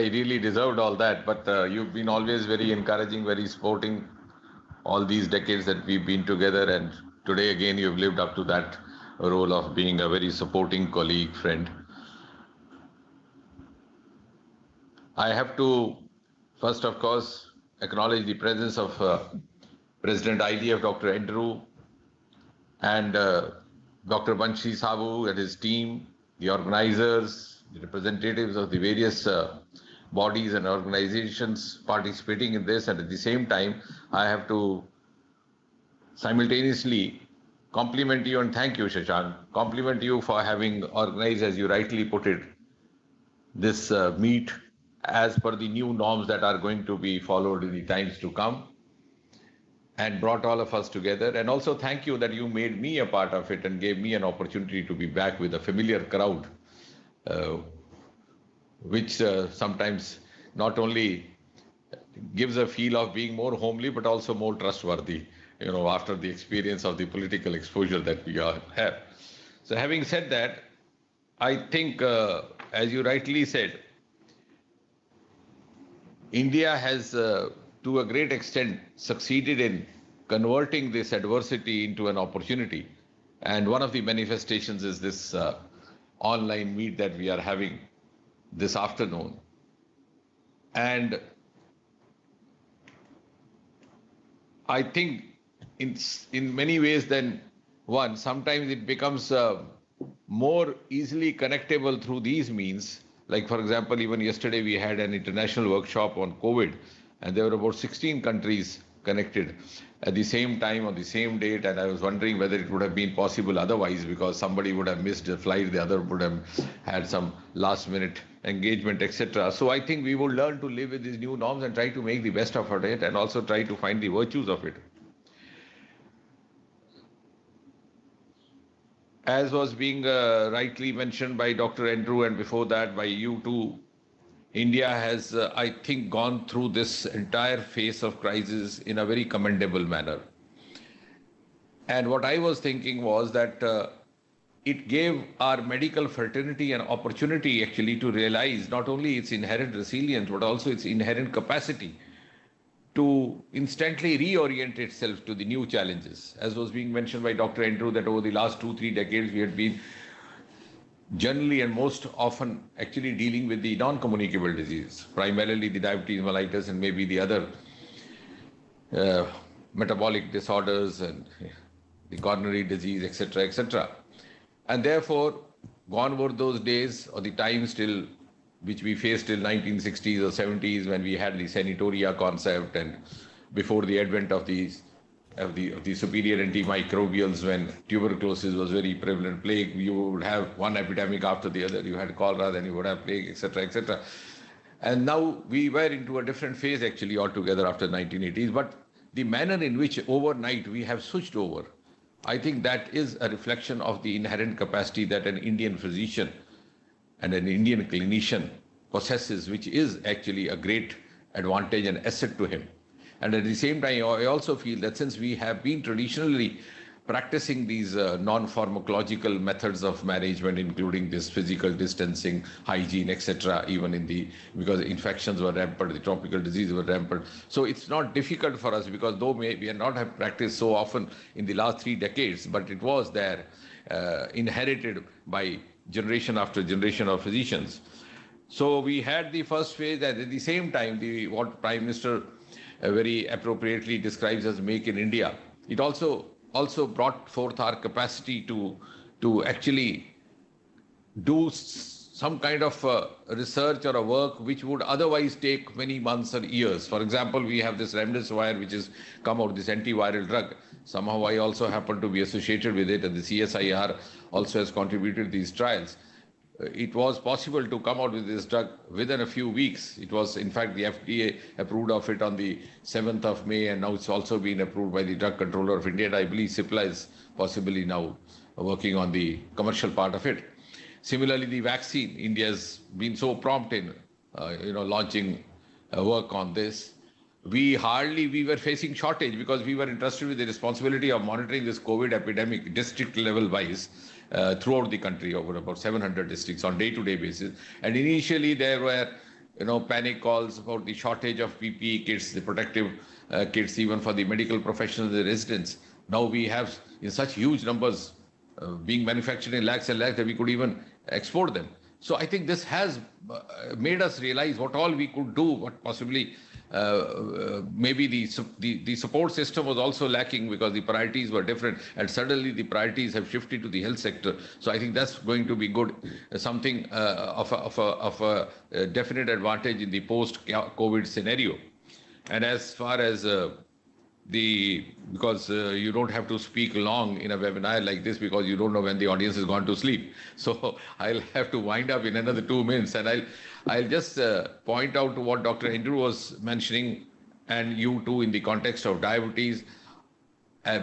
I really deserved all that, but you've been always very encouraging, very supporting all these decades that we've been together. And today, again, you've lived up to that role of being a very supporting colleague, friend. I have to first, of course, acknowledge the presence of President IDF, Dr. Andrew, and Dr. Banshi Sabu and his team, the organizers, the representatives of the various bodies and organizations participating in this. And at the same time, I have to simultaneously compliment you and thank you, Shashank. Compliment you for having organized, as you rightly put it, this meet as per the new norms that are going to be followed in the times to come, and brought all of us together. And also thank you that you made me a part of it and gave me an opportunity to be back with a familiar crowd, uh, which sometimes not only gives a feel of being more homely, but also more trustworthy, after the experience of the political exposure that we all have. So having said that, I think, as you rightly said, India has, to a great extent, succeeded in converting this adversity into an opportunity. And one of the manifestations is this online meet that we are having this afternoon. And I think in many ways than one, sometimes it becomes more easily connectable through these means. Like, for example, even yesterday we had an international workshop on COVID, and there were about 16 countries connected at the same time on the same date. And I was wondering whether it would have been possible otherwise, because somebody would have missed a flight, the other would have had some last minute engagement, etc. So I think we will learn to live with these new norms and try to make the best of it, and also try to find the virtues of it. As was being rightly mentioned by Dr. Andrew, and before that by you too, India has, I think, gone through this entire phase of crisis in a very commendable manner. And what I was thinking was that it gave our medical fraternity an opportunity actually to realize not only its inherent resilience, but also its inherent capacity to instantly reorient itself to the new challenges. As was being mentioned by Dr. Andrew, that over the last 2-3 decades, we had been generally and most often actually dealing with the non-communicable disease, primarily the diabetes mellitus and maybe the other metabolic disorders and the coronary disease, etc., etc. And therefore, gone were those days or the times till which we faced till 1960s or 70s, when we had the sanitoria concept, and before the advent of the superior antimicrobials, when tuberculosis was very prevalent, plague, you would have one epidemic after the other. You had cholera, then you would have plague, etc., etc. And now we were into a different phase actually altogether after 1980s. But the manner in which overnight we have switched over, I think that is a reflection of the inherent capacity that an Indian physician and an Indian clinician possesses, which is actually a great advantage and asset to him. And at the same time, I also feel that since we have been traditionally practicing these non-pharmacological methods of management, including this physical distancing, hygiene, etc., because infections were rampant, the tropical diseases were rampant. So it's not difficult for us, because though we are not have practiced so often in the last 3 decades, but it was there, inherited by generation after generation of physicians. So we had the first phase, and at the same time, what Prime Minister very appropriately describes as Make in India, it also brought forth our capacity to actually do some kind of research or a work which would otherwise take many months or years. For example, we have this remdesivir which has come out, this antiviral drug. Somehow I also happen to be associated with it, and the CSIR also has contributed to these trials. It was possible to come out with this drug within a few weeks. It was, in fact, the FDA approved of it on the 7th of May, and now it's also been approved by the Drug Controller of India. And I believe CIPLA is possibly now working on the commercial part of it. Similarly, the vaccine, India has been so prompt in, launching work on this. We were facing shortage because we were entrusted with the responsibility of monitoring this COVID epidemic district level wise throughout the country, over about 700 districts on day-to-day basis. And initially there were panic calls about the shortage of PPE kits, the protective kits, even for the medical professionals, the residents. Now we have in such huge numbers being manufactured in lakhs and lakhs that we could even export them. So I think this has made us realize what all we could do, what possibly maybe the support system was also lacking because the priorities were different, and suddenly the priorities have shifted to the health sector. So I think that's going to be good, something of a definite advantage in the post-COVID scenario. And as far as because you don't have to speak long in a webinar like this because you don't know when the audience has gone to sleep. So I'll have to wind up in another 2 minutes, and I'll just point out to what Dr. Andrew was mentioning, and you too, in the context of diabetes.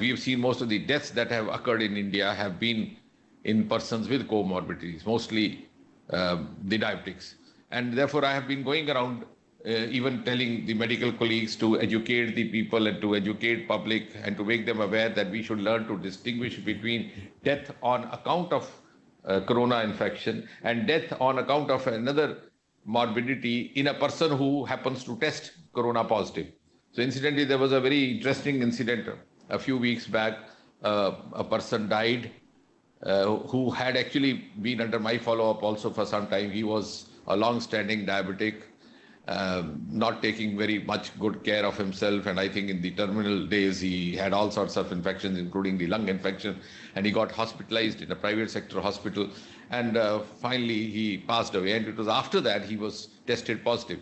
We've seen most of the deaths that have occurred in India have been in persons with comorbidities, mostly the diabetics. And therefore, I have been going around even telling the medical colleagues to educate the people and to educate public and to make them aware that we should learn to distinguish between death on account of corona infection and death on account of another morbidity in a person who happens to test corona positive. So incidentally, there was a very interesting incident a few weeks back. A person died who had actually been under my follow-up also for some time. He was a long-standing diabetic, not taking very much good care of himself, and I think in the terminal days he had all sorts of infections, including the lung infection, and he got hospitalized in a private sector hospital, and finally he passed away. And it was after that he was tested positive,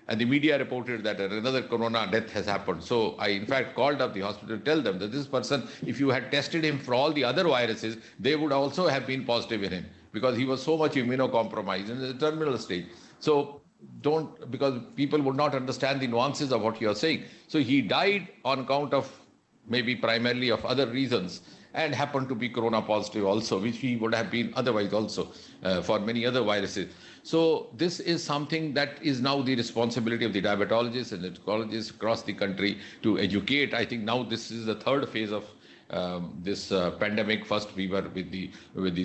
and the media reported that another corona death has happened. So I in fact called up the hospital to tell them that this person, if you had tested him for all the other viruses, they would also have been positive in him because he was so much immunocompromised in the terminal stage. So don't, because people would not understand the nuances of what you are saying. So he died on account of maybe primarily of other reasons and happened to be corona positive also, which he would have been otherwise also for many other viruses. So this is something that is now the responsibility of the diabetologists and ecologists across the country to educate. I think now this is the third phase of this pandemic. First we were with the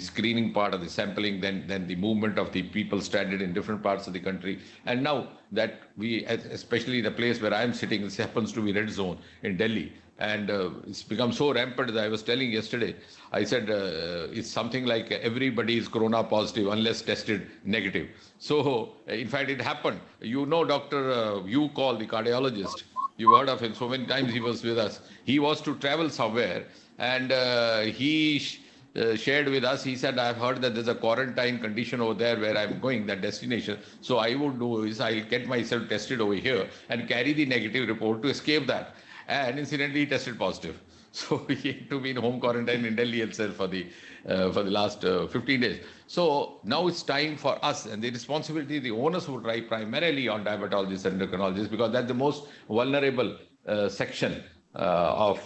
screening part of the sampling, then the movement of the people stranded in different parts of the country, and now that we, especially the place where I am sitting, this happens to be red zone in Delhi, and it's become so rampant that I was telling yesterday, I said it's something like everybody is corona positive unless tested negative. So in fact it happened. Dr. You call the cardiologist, you've heard of him so many times, he was with us. He was to travel somewhere, and he shared with us, he said, I've heard that there's a quarantine condition over there where I'm going, that destination. So I would do is I'll get myself tested over here and carry the negative report to escape that. And incidentally, he tested positive. So he had to be in home quarantine in Delhi itself for the last 15 days. So now it's time for us, and the responsibility, the onus would lie primarily on diabetologists and endocrinologists, because that's the most vulnerable section of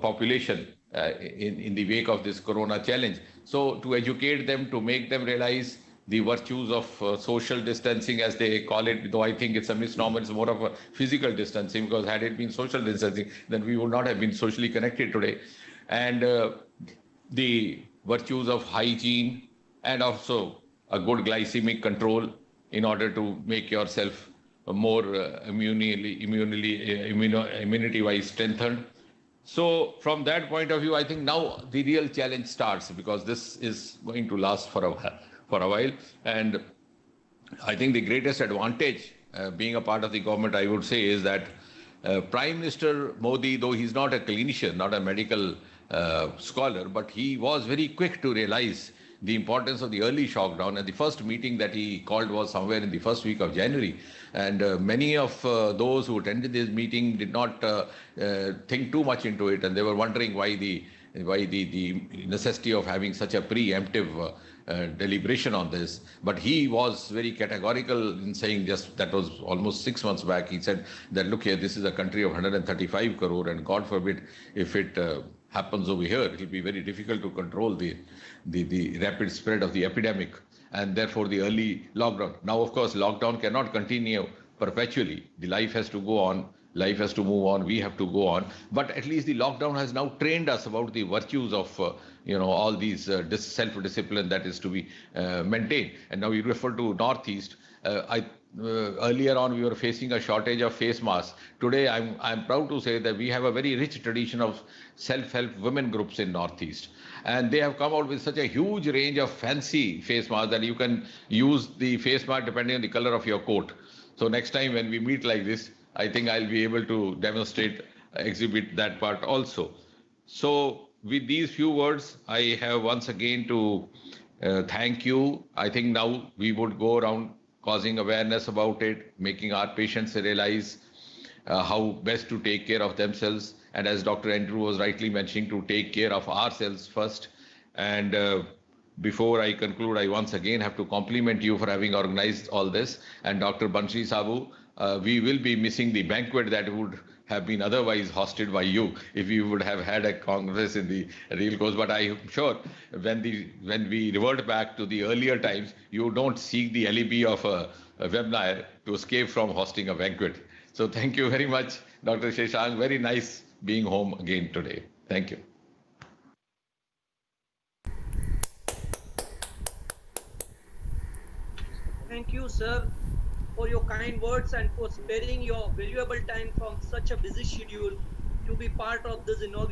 population in the wake of this corona challenge. So to educate them, to make them realize the virtues of social distancing, as they call it, though I think it's a misnomer, it's more of a physical distancing, because had it been social distancing, then we would not have been socially connected today. And the virtues of hygiene and also a good glycemic control in order to make yourself more immunity-wise strengthened. So from that point of view, I think now the real challenge starts, because this is going to last for a while. And I think the greatest advantage being a part of the government, I would say, is that Prime Minister Modi, though he's not a clinician, not a medical scholar, but he was very quick to realize the importance of the early shockdown. And the first meeting that he called was somewhere in the first week of January. And many of those who attended this meeting did not think too much into it, and they were wondering why the necessity of having such a preemptive deliberation on this. But he was very categorical in saying, just that was almost 6 months back, he said that, look here, this is a country of 135 crore, and God forbid if it happens over here, it will be very difficult to control the rapid spread of the epidemic, and therefore the early lockdown. Now, of course, lockdown cannot continue perpetually. The life has to go on. Life has to move on. We have to go on. But at least the lockdown has now trained us about the virtues of, all these self-discipline that is to be maintained. And now you refer to Northeast. earlier on we were facing a shortage of face masks. Today I'm proud to say that we have a very rich tradition of self-help women groups in Northeast, and they have come out with such a huge range of fancy face masks that you can use the face mask depending on the color of your coat. So next time when we meet like this, I think I'll be able to demonstrate, exhibit that part also. So, with these few words, I have once again to thank you. I think now we would go around causing awareness about it, making our patients realize how best to take care of themselves. And as Dr. Andrew was rightly mentioning, to take care of ourselves first. And before I conclude, I once again have to compliment you for having organized all this. And Dr. Banshi Sabu, we will be missing the banquet that would have been otherwise hosted by you if you would have had a congress in the real course. But I am sure when we revert back to the earlier times, you don't seek the alibi of a webinar to escape from hosting a banquet. So thank you very much, Dr. Shashank. Very nice being home again today. Thank you. Thank you, sir, for your kind words and for sparing your valuable time from such a busy schedule to be part of this inaugural